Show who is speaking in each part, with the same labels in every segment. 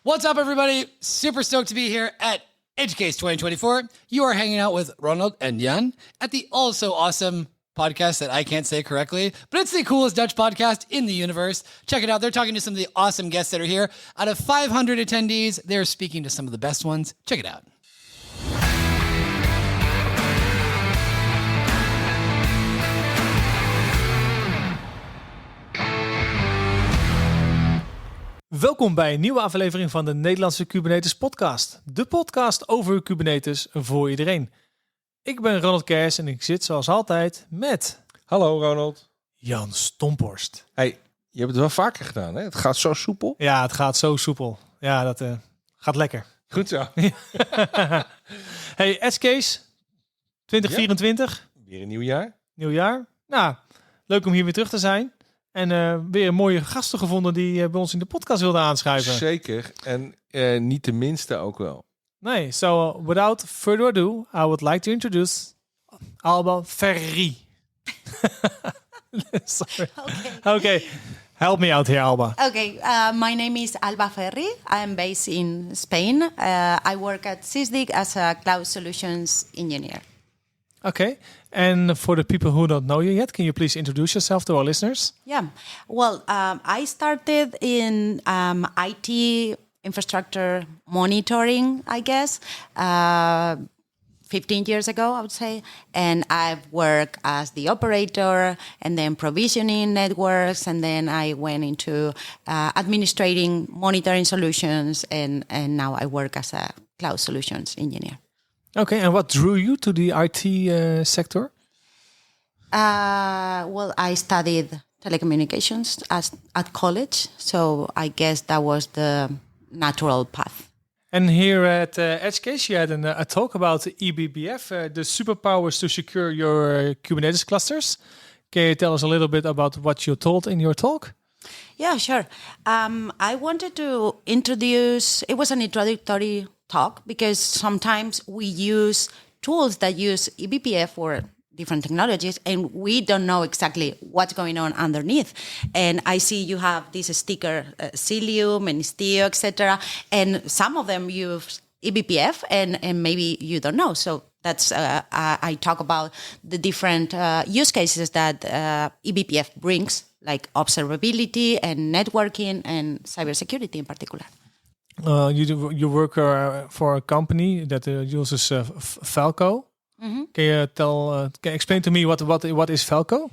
Speaker 1: What's up, everybody? Super stoked to be here at Edgecase 2024. You are hanging out with Ronald and Jan at the also awesome podcast that I can't say correctly, but it's the coolest Dutch podcast in the universe. Check it out. They're talking to some of the awesome guests that are here. Out of 500 attendees, they're speaking to some of the best ones. Check it out.
Speaker 2: Welkom bij een nieuwe aflevering van de Nederlandse Kubernetes Podcast. De podcast over Kubernetes voor iedereen. Ik ben Ronald Kers en ik zit zoals altijd met...
Speaker 3: Hallo Ronald.
Speaker 2: Jan Stomphorst.
Speaker 3: Hey, je hebt het wel vaker gedaan, hè? Het gaat zo soepel.
Speaker 2: Ja, het gaat zo soepel. Ja, dat gaat lekker.
Speaker 3: Goed zo.
Speaker 2: Hey, Edgecase 2024.
Speaker 3: Ja, weer een nieuw jaar.
Speaker 2: Nieuw jaar. Nou, leuk om hier weer terug te zijn. En weer mooie gasten gevonden die bij ons in de podcast wilden aanschuiven.
Speaker 3: Zeker. En niet de minste ook wel.
Speaker 2: Nee, so without further ado, I would like to introduce Alba Ferri. Sorry. Okay. Help me out here, Alba.
Speaker 4: Okay, my name is Alba Ferri. I'm based in Spain. I work at Sysdig as a cloud solutions engineer.
Speaker 2: Okay, and for the people who don't know you yet, can you please introduce yourself to our listeners?
Speaker 4: Yeah, well, I started in IT infrastructure monitoring, I guess, 15 years ago, I would say. And I've worked as the operator and then provisioning networks. And then I went into administrating monitoring solutions. And now I work as a cloud solutions engineer.
Speaker 2: Okay, and what drew you to the IT sector?
Speaker 4: Well, I studied telecommunications at college. So I guess that was the natural path.
Speaker 2: And here at Edgecase, you had a talk about the eBPF, the superpowers to secure your Kubernetes clusters. Can you tell us a little bit about what you told in your talk?
Speaker 4: Yeah, sure. I wanted to introduce, it was an introductory talk because sometimes we use tools that use eBPF or different technologies, and we don't know exactly what's going on underneath. And I see you have this sticker, Cilium and Istio, etc. And some of them use eBPF, and maybe you don't know. So that's I talk about the different use cases that eBPF brings, like observability and networking and cybersecurity in particular.
Speaker 2: You work for a company that uses Falco. Mm-hmm. Can you explain to me what is Falco?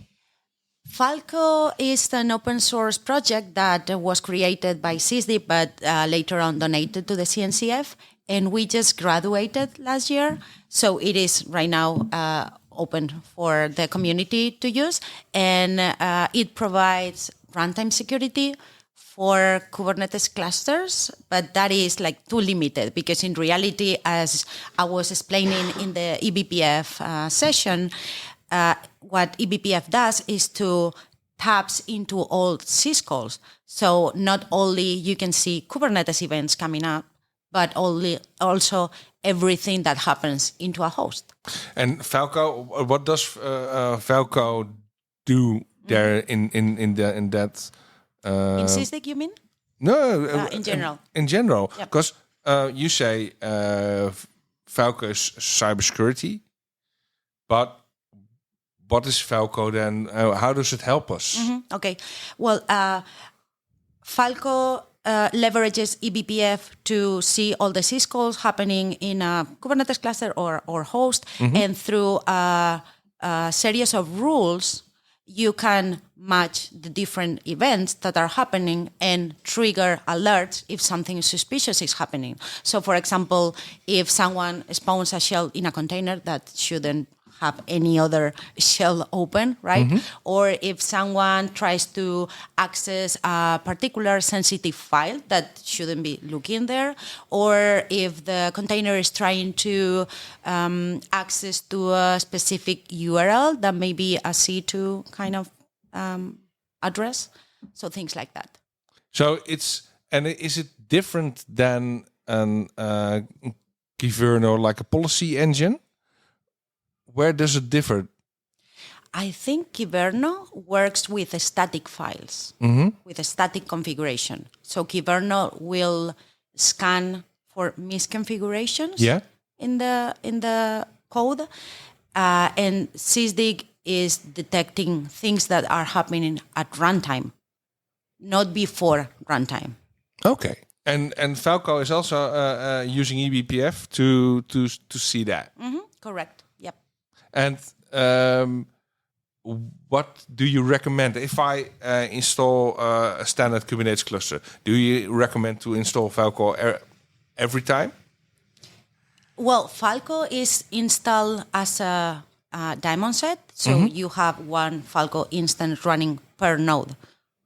Speaker 4: Falco is an open source project that was created by Sysdig, but later on donated to the CNCF. And we just graduated last year. So it is right now open for the community to use. And it provides runtime security for Kubernetes clusters, but that is like too limited because in reality, as I was explaining in the eBPF session, what eBPF does is to taps into all syscalls. So not only you can see Kubernetes events coming up, but also everything that happens into a host.
Speaker 3: And Falco, what does Falco do there in that?
Speaker 4: In Sysdig, you mean?
Speaker 3: No,
Speaker 4: in general.
Speaker 3: In general, because you say Falco is cybersecurity, but what is Falco then? How does it help us?
Speaker 4: Mm-hmm. Okay, well, Falco leverages eBPF to see all the syscalls happening in a Kubernetes cluster or host, and through a series of rules, you can match the different events that are happening and trigger alerts if something suspicious is happening. So, for example, if someone spawns a shell in a container that shouldn't have any other shell open, right? Mm-hmm. Or if someone tries to access a particular sensitive file that shouldn't be looking there, or if the container is trying to access to a specific URL that may be a C2 kind of address. So things like that.
Speaker 3: So is it different than Kyverno, like a policy engine? Where does it differ?
Speaker 4: I think Kyverno works with static files, with a static configuration. So Kyverno will scan for misconfigurations
Speaker 3: Yeah.
Speaker 4: in the code, and Sysdig is detecting things that are happening at runtime, not before runtime.
Speaker 3: Okay. And Falco is also using eBPF to see that.
Speaker 4: Correct. Yep.
Speaker 3: And what do you recommend if I install a standard Kubernetes cluster? Do you recommend to install Falco every time?
Speaker 4: Well, Falco is installed as a daemon set, so you have one Falco instance running per node.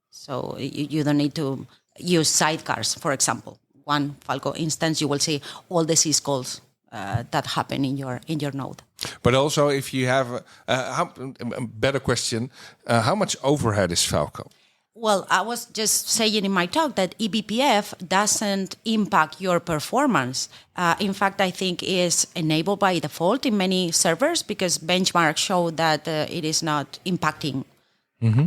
Speaker 4: So you don't need to use sidecars, for example. One Falco instance, you will see all the syscalls that happen in your node.
Speaker 3: But also, if you have a better question, how much overhead is Falco?
Speaker 4: Well, I was just saying in my talk that eBPF doesn't impact your performance. In fact, I think is enabled by default in many servers because benchmarks show that it is not impacting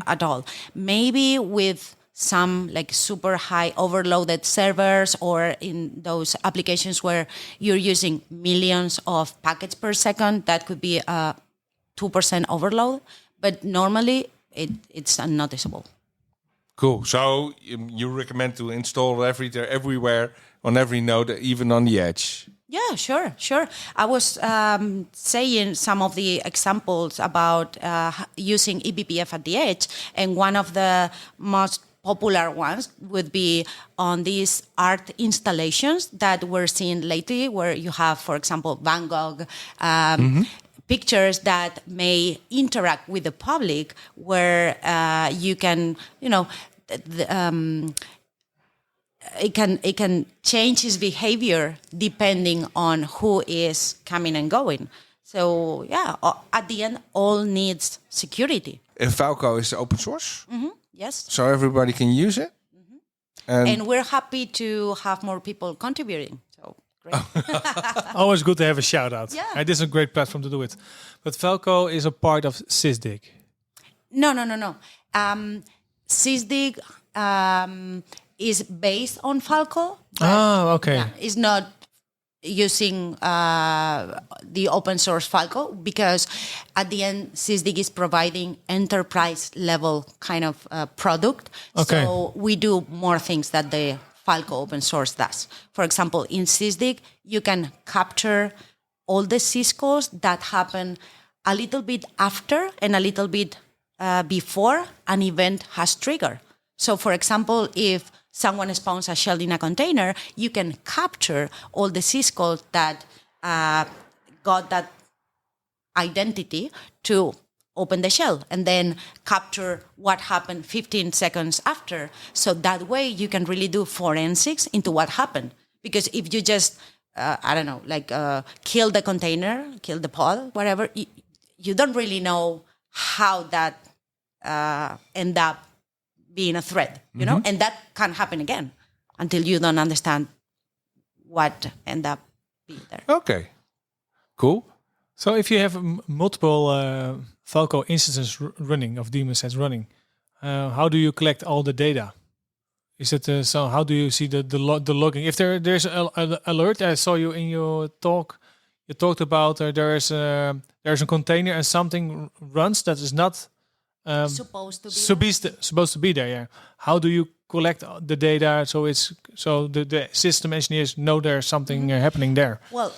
Speaker 4: at all. Maybe with some like super high overloaded servers or in those applications where you're using millions of packets per second, that could be a 2% overload. But normally it's unnoticeable.
Speaker 3: Cool. So you recommend to install everywhere on every node, even on the edge?
Speaker 4: Yeah, sure. I was saying some of the examples about using eBPF at the edge, and one of the most popular ones would be on these art installations that we're seeing lately, where you have, for example, Van Gogh pictures that may interact with the public, where you can, it can change his behavior depending on who is coming and going. So yeah, at the end, all needs security.
Speaker 3: And Falco is open source?
Speaker 4: Yes.
Speaker 3: So everybody can use it?
Speaker 4: And we're happy to have more people contributing. So great.
Speaker 2: Always good to have a shout out.
Speaker 4: Yeah.
Speaker 2: This is a great platform to do it. But Falco is a part of Sysdig.
Speaker 4: No. Sysdig is based on Falco.
Speaker 2: Okay.
Speaker 4: Yeah, it's not using the open source Falco because at the end, Sysdig is providing enterprise level kind of product.
Speaker 2: Okay.
Speaker 4: So we do more things that the Falco open source does. For example, in Sysdig, you can capture all the syscalls that happen a little bit after and a little bit before an event has triggered. So for example, if someone spawns a shell in a container, you can capture all the syscalls that got that identity to open the shell, and then capture what happened 15 seconds after. So that way you can really do forensics into what happened. Because if you just, kill the container, kill the pod, whatever, you don't really know how that end up being a threat, you know? And that can happen again until you don't understand what end up being there.
Speaker 3: Okay, cool.
Speaker 2: So if you have multiple Falco instances running, of daemon sets running, how do you collect all the data? Is it so? How do you see the logging? If there's an alert, I saw you in your talk. You talked about there's a container and something runs that is not
Speaker 4: Supposed
Speaker 2: to be there. Yeah. How do you collect the data so the system engineers know there's something happening there?
Speaker 4: Well,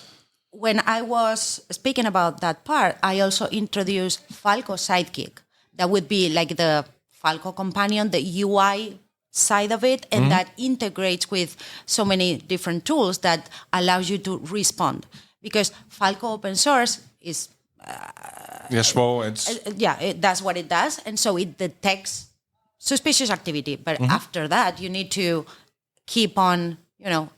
Speaker 4: when I was speaking about that part, I also introduced Falco Sidekick. That would be like the Falco companion, the UI side of it, and that integrates with so many different tools that allows you to respond. Because Falco open source is
Speaker 3: small.
Speaker 4: that's what it does, and so it detects suspicious activity. But after that, you need to keep on,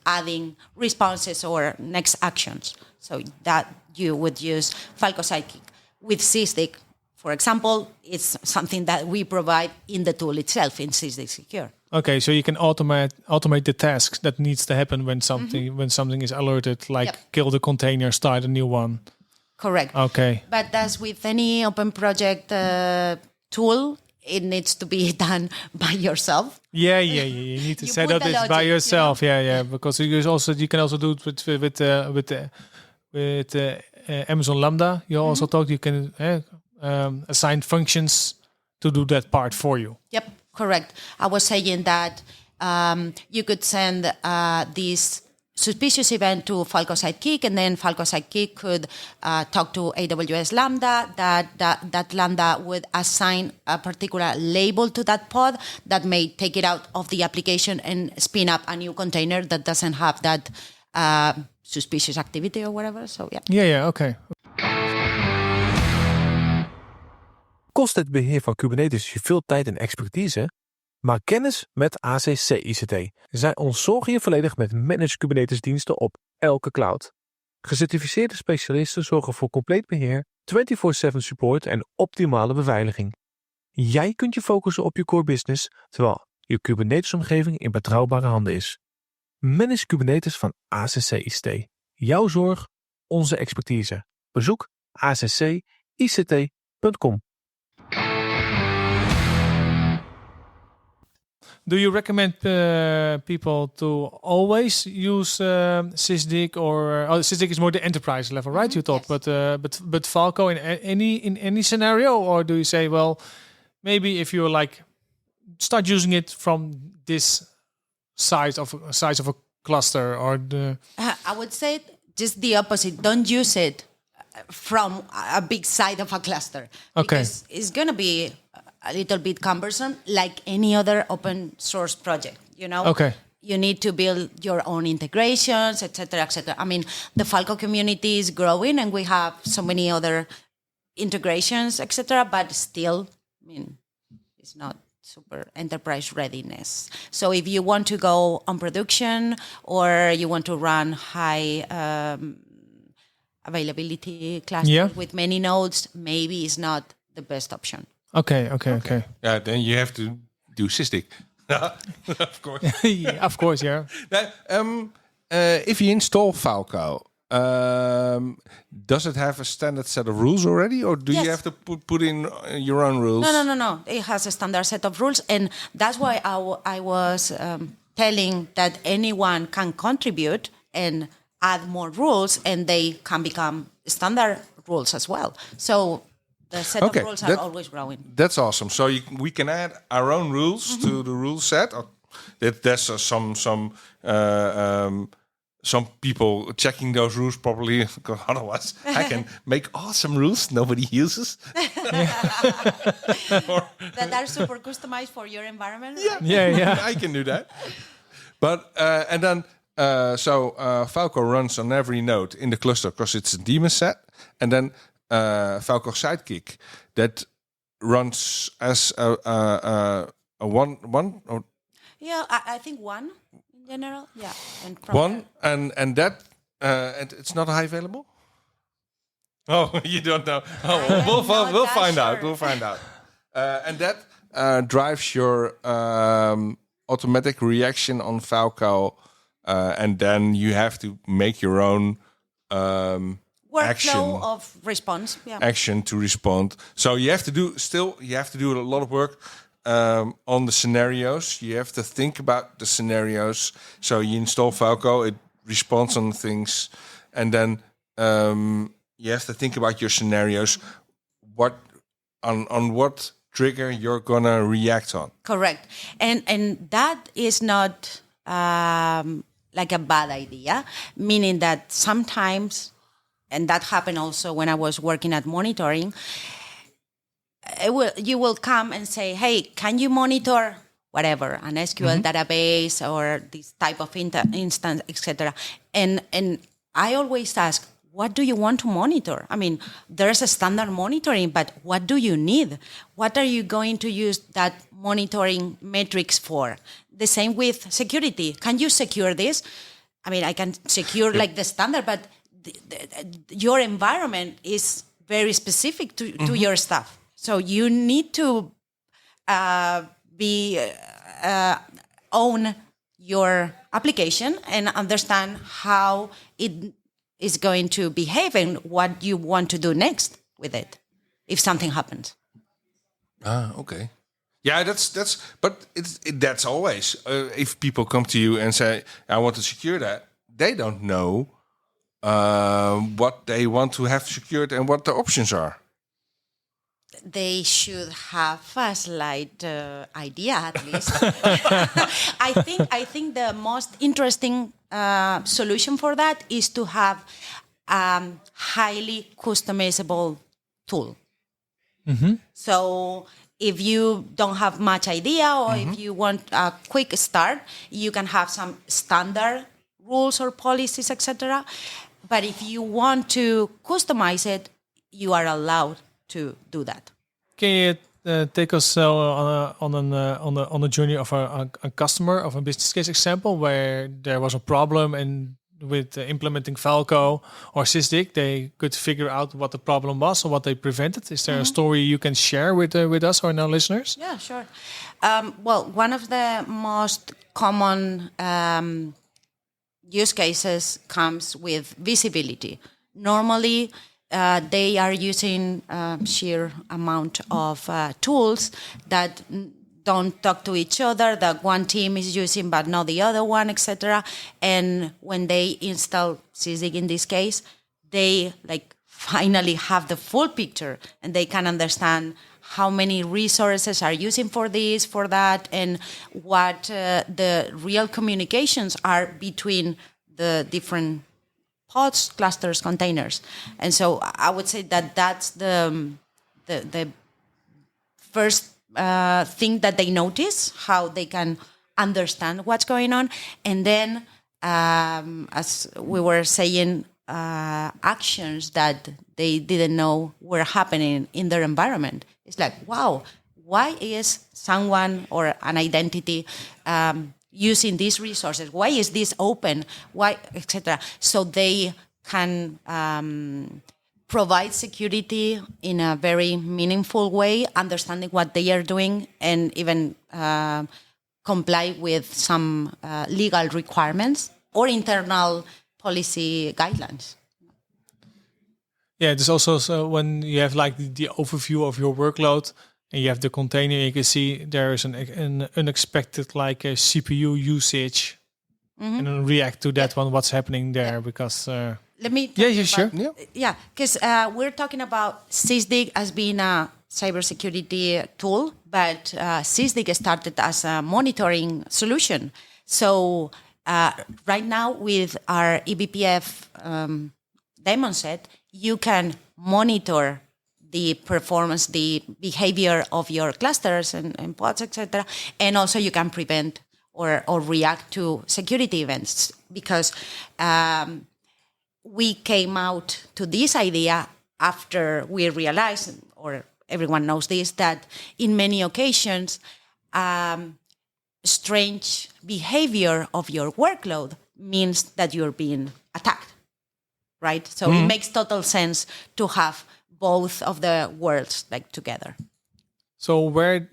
Speaker 4: adding responses or next actions. So that you would use Falco Sidekick. With Sysdig, for example, it's something that we provide in the tool itself in Sysdig Secure.
Speaker 2: Okay, so you can automate the tasks that needs to happen when something is alerted, like kill the container, start a new one.
Speaker 4: Correct.
Speaker 2: Okay.
Speaker 4: But as with any open project tool, it needs to be done by yourself.
Speaker 2: Yeah. You need to
Speaker 4: You
Speaker 2: set
Speaker 4: put
Speaker 2: up
Speaker 4: the
Speaker 2: this by
Speaker 4: logic,
Speaker 2: yourself. Yeah. Because you can also do it with Amazon Lambda. You also talked. You can assign functions to do that part for you.
Speaker 4: Yep, correct. I was saying that you could send this suspicious event to Falco Sidekick, and then Falco Sidekick could talk to AWS Lambda. That Lambda would assign a particular label to that pod that may take it out of the application and spin up a new container that doesn't have that suspicious activity or whatever. So yeah.
Speaker 2: Yeah, okay.
Speaker 5: Kost het beheer van Kubernetes je veel tijd en expertise? Maak kennis met ACC ICT. Zij ontzorgen je volledig met managed Kubernetes diensten op elke cloud. Gecertificeerde specialisten zorgen voor compleet beheer, 24/7 support en optimale beveiliging. Jij kunt je focussen op je core business, terwijl je Kubernetes-omgeving in betrouwbare handen is. Managed Kubernetes van ACC ICT. Jouw zorg, onze expertise. Bezoek accict.com.
Speaker 2: Do you recommend people to always use Sysdig or Sysdig is more the enterprise level, right? You thought,
Speaker 4: Yes.
Speaker 2: but Falco in any scenario, or do you say, well, maybe if you're like start using it from this size of a cluster or the
Speaker 4: I would say just the opposite. Don't use it from a big side of a cluster.
Speaker 2: Okay.
Speaker 4: Because it's going to be a little bit cumbersome like any other open source project, you know?
Speaker 2: Okay.
Speaker 4: You need to build your own integrations, etc., etc. I mean, the Falco community is growing and we have so many other integrations, etc., but still, I mean, it's not super enterprise readiness. So if you want to go on production or you want to run high availability clusters with many nodes, maybe it's not the best option.
Speaker 2: Okay.
Speaker 3: Yeah, then you have to do Sysdig. Of course.
Speaker 2: Yeah, of course, yeah.
Speaker 3: Now, if you install Falco, does it have a standard set of rules already, or do you have to put in your own rules?
Speaker 4: No. It has a standard set of rules, and that's why I was telling that anyone can contribute and add more rules, and they can become standard rules as well. So the set of rules are always growing.
Speaker 3: That's awesome. So we can add our own rules to the rule set. There's some people checking those rules properly, because otherwise I can make awesome rules nobody uses.
Speaker 4: That are super customized for your environment.
Speaker 2: Yeah.
Speaker 3: I can do that. But and then Falco runs on every node in the cluster because it's a daemon set, and then Falco Sidekick that runs as a one. Or
Speaker 4: Yeah, I think one in general. Yeah, and
Speaker 3: one, and that it's not high available. Oh, you don't know. Oh, we'll find out. We'll find out. And that drives your automatic reaction on Falco, and then you have to make your own
Speaker 4: workflow of response. Yeah.
Speaker 3: Action to respond. So you have to do a lot of work on the scenarios. You have to think about the scenarios. So you install Falco, it responds on things, and then you have to think about your scenarios. What trigger you're gonna react on.
Speaker 4: Correct, and that is not like a bad idea. Meaning that sometimes, and that happened also when I was working at monitoring. You will come and say, hey, can you monitor whatever, an SQL database or this type of instance, etc. And I always ask, what do you want to monitor? I mean, there's a standard monitoring, but what do you need? What are you going to use that monitoring metrics for? The same with security. Can you secure this? I mean, I can secure like the standard, but your environment is very specific to your stuff. So you need to own your application and understand how it is going to behave and what you want to do next with it if something happens.
Speaker 3: Okay. Yeah, that's always if people come to you and say, "I want to secure that," they don't know what they want to have secured and what the options are.
Speaker 4: They should have a slight idea at least. I think the most interesting solution for that is to have highly customizable tool. So if you don't have much idea or if you want a quick start, you can have some standard rules or policies, etc. But if you want to customize it, you are allowed to do that.
Speaker 2: Can you take us on a journey of a customer, of a business case example where there was a problem and with implementing Falco or Sysdig, they could figure out what the problem was or what they prevented? Is there a story you can share with us or our listeners?
Speaker 4: Yeah, sure. Well, one of the most common use cases comes with visibility. Normally, they are using sheer amount of tools that don't talk to each other, that one team is using but not the other one, etc. And when they install Sysdig in this case, they finally have the full picture and they can understand how many resources are using for this, for that, and what the real communications are between the different pods, clusters, containers. And so I would say that that's the first thing that they notice, how they can understand what's going on. And then, as we were saying, actions that they didn't know were happening in their environment. It's like, wow, why is someone or an identity using these resources? Why is this open? Why, etc. So they can provide security in a very meaningful way, understanding what they are doing, and even comply with some legal requirements or internal policy guidelines.
Speaker 2: Yeah, there's also when you have the overview of your workload and you have the container, you can see there is an unexpected CPU usage, and then react to that one. What's happening there? Because
Speaker 4: let me.
Speaker 2: Sure.
Speaker 4: Yeah, because we're talking about Sysdig as being a cybersecurity tool, but Sysdig started as a monitoring solution. So right now with our eBPF daemon set, you can monitor the performance, the behavior of your clusters and pods, etc. And also you can prevent or react to security events, because we came out to this idea after we realized, or everyone knows this, that in many occasions, strange behavior of your workload means that you're being attacked, right? So it makes total sense to have both of the worlds together.
Speaker 2: So where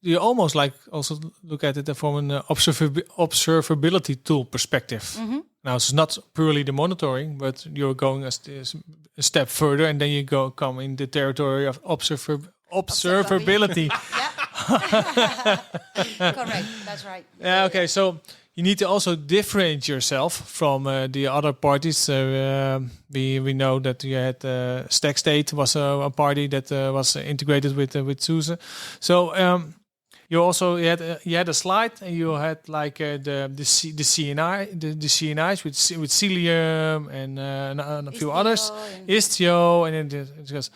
Speaker 2: you almost also look at it from an observability tool perspective. Now it's not purely the monitoring, but you're going a step further, and then you come in the territory of observability.
Speaker 4: Correct, that's right.
Speaker 2: Yeah. Okay. So you need to also differentiate yourself from the other parties. We know that you had Stack State was a party that was integrated with SUSE. So you also you had a slide, and you had the CNIs with Cilium and a few others, Istio, and then it goes.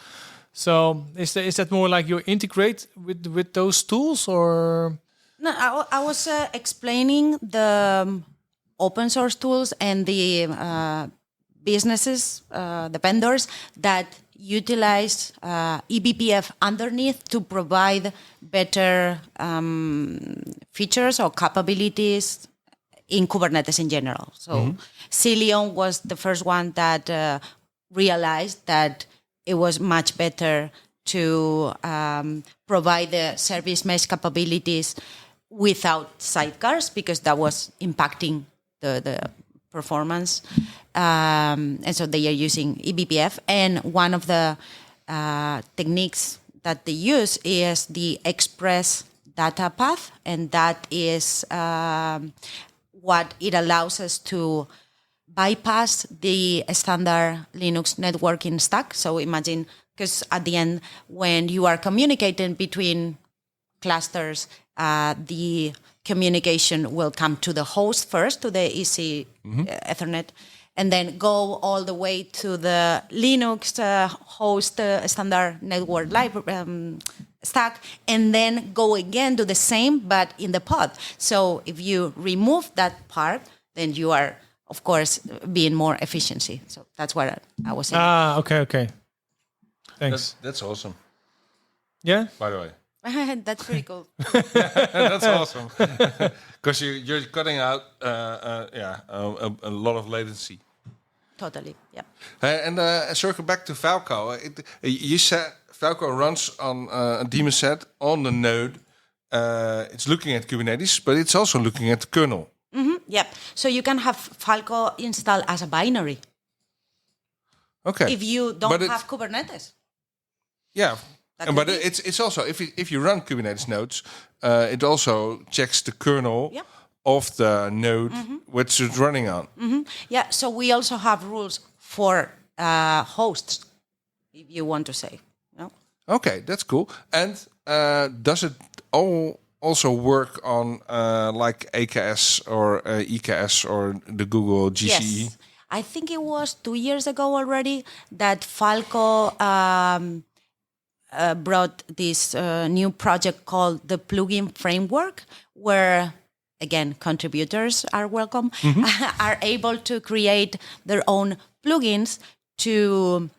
Speaker 2: So is that more like you integrate with those tools, or?
Speaker 4: No, I was explaining the open source tools and the businesses, the vendors that utilize eBPF underneath to provide better features or capabilities in Kubernetes in general. So Cilium was the first one that realized that it was much better to provide the service mesh capabilities without sidecars, because that was impacting the performance. And so they are using eBPF. And one of the techniques that they use is the express data path, and that is what it allows us to bypass the standard Linux networking stack. So imagine, because at the end, when you are communicating between clusters, the communication will come to the host first, to the EC Ethernet, and then go all the way to the Linux host standard network stack, and then go again to the same, but in the pod. So if you remove that part, then you are, of course, being more efficiency. So that's what I was saying.
Speaker 2: Okay. Thanks.
Speaker 3: That's awesome.
Speaker 2: Yeah?
Speaker 3: By the way.
Speaker 4: That's pretty cool.
Speaker 3: That's awesome. Because you're cutting out a lot of latency.
Speaker 4: Totally, yeah.
Speaker 3: And circle back to Falco. You said Falco runs on a daemon set on the node. It's looking at Kubernetes, but it's also looking at the kernel.
Speaker 4: Yep. So you can have Falco installed as a binary.
Speaker 3: Okay.
Speaker 4: If you don't have Kubernetes.
Speaker 3: Yeah.
Speaker 4: That
Speaker 3: But
Speaker 4: could be.
Speaker 3: it's also, if you run Kubernetes nodes, it also checks the kernel
Speaker 4: Yep.
Speaker 3: of the node which it's running on.
Speaker 4: Yeah, so we also have rules for hosts, if you want to say. No?
Speaker 3: Okay, that's cool. And does it also work on like AKS or EKS or the Google GCE?
Speaker 4: Yes. I think it was 2 years ago already that Falco brought this new project called the Plugin Framework, where, again, contributors are welcome, are able to create their own plugins to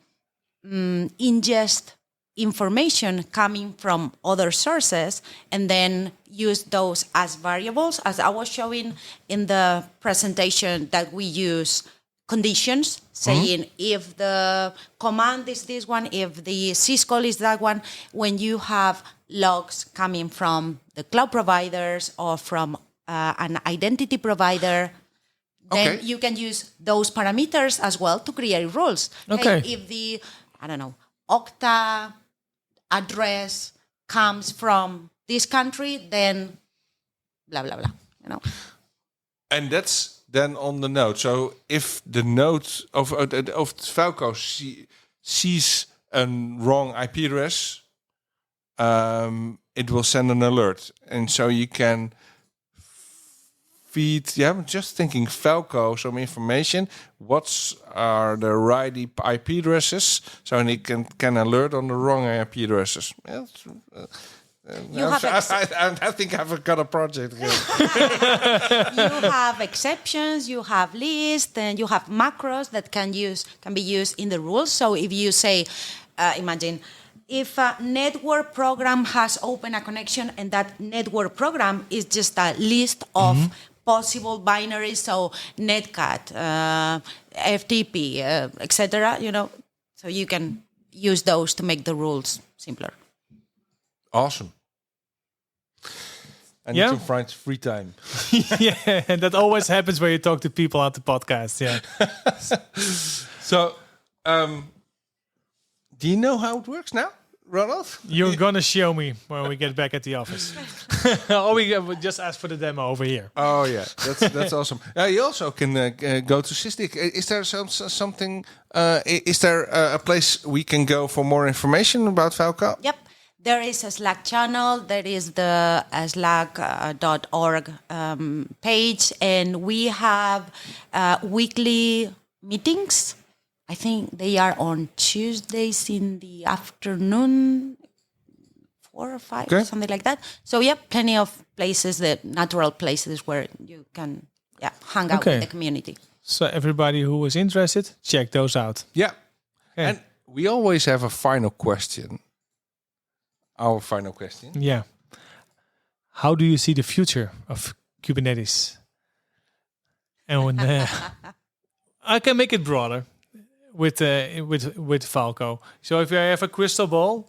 Speaker 4: ingest information coming from other sources and then use those as variables. As I was showing in the presentation, that we use conditions, saying if the command is this one, if the syscall is that one. When you have logs coming from the cloud providers or from an identity provider, then you can use those parameters as well to create rules.
Speaker 2: Okay.
Speaker 4: Hey, if the, Okta address comes from this country, then blah, blah, blah,
Speaker 3: And that's then on the node. So if the node of Falco sees a wrong IP address, it will send an alert. And so you can feed, I'm just thinking Falco some information. What are the right IP addresses? So it can alert on the wrong IP addresses. I think I've got a project here.
Speaker 4: You have exceptions, you have lists, and you have macros that can be used in the rules. So if you say, imagine, if a network program has opened a connection and that network program is just a list of possible binaries, so netcat, FTP, etc., so you can use those to make the rules simpler.
Speaker 3: Awesome. I need to find free time.
Speaker 2: Yeah, and that always happens when you talk to people at the podcast. Yeah.
Speaker 3: So, do you know how it works now, Ronald?
Speaker 2: You're gonna show me when we get back at the office. Or we just ask for the demo over here.
Speaker 3: Oh yeah, that's awesome. You also can go to Sysdig. Is there something? Is there a place we can go for more information about Falco?
Speaker 4: Yep. There is a Slack channel, there is the slack.org page, and we have weekly meetings. I think they are on Tuesdays in the afternoon, 4 or 5, something like that. So, plenty of places, the natural places where you can hang out with the community.
Speaker 2: So everybody who is interested, check those out.
Speaker 3: Yeah. And we always have a final question. Our final question.
Speaker 2: Yeah. How do you see the future of Kubernetes? And when, I can make it broader with Falco. So if you have a crystal ball,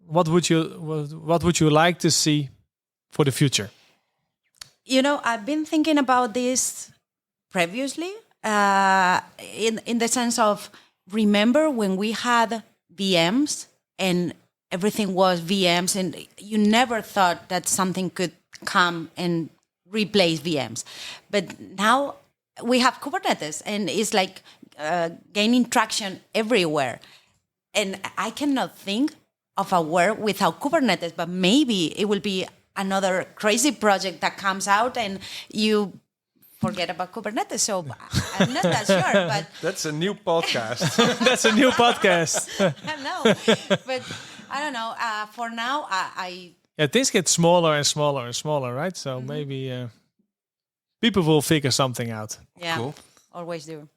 Speaker 2: what would you like to see for the future?
Speaker 4: I've been thinking about this previously, in the sense of, remember when we had VMs and everything was VMs, and you never thought that something could come and replace VMs. But now we have Kubernetes, and it's like gaining traction everywhere. And I cannot think of a world without Kubernetes, but maybe it will be another crazy project that comes out and you forget about Kubernetes. So I'm not that sure, but
Speaker 3: That's a new podcast.
Speaker 2: That's a new podcast.
Speaker 4: I know. But I don't know. For now, I
Speaker 2: Things get smaller and smaller and smaller, right? So maybe people will figure something out.
Speaker 3: Cool.
Speaker 4: always do.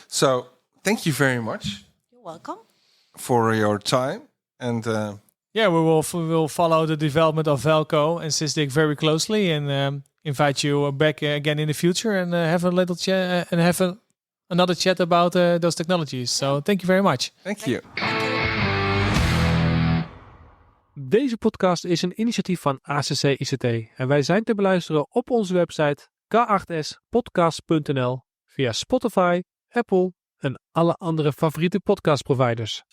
Speaker 3: So thank you very much
Speaker 4: You're welcome.
Speaker 3: for your time. And
Speaker 2: Yeah, we will follow the development of Falco and Sysdig very closely, and invite you back again in the future and have a little chat and have another chat about those technologies. So thank you very much.
Speaker 3: thank you.
Speaker 5: Deze podcast is een initiatief van ACC ICT en wij zijn te beluisteren op onze website k8spodcast.nl via Spotify, Apple en alle andere favoriete podcastproviders.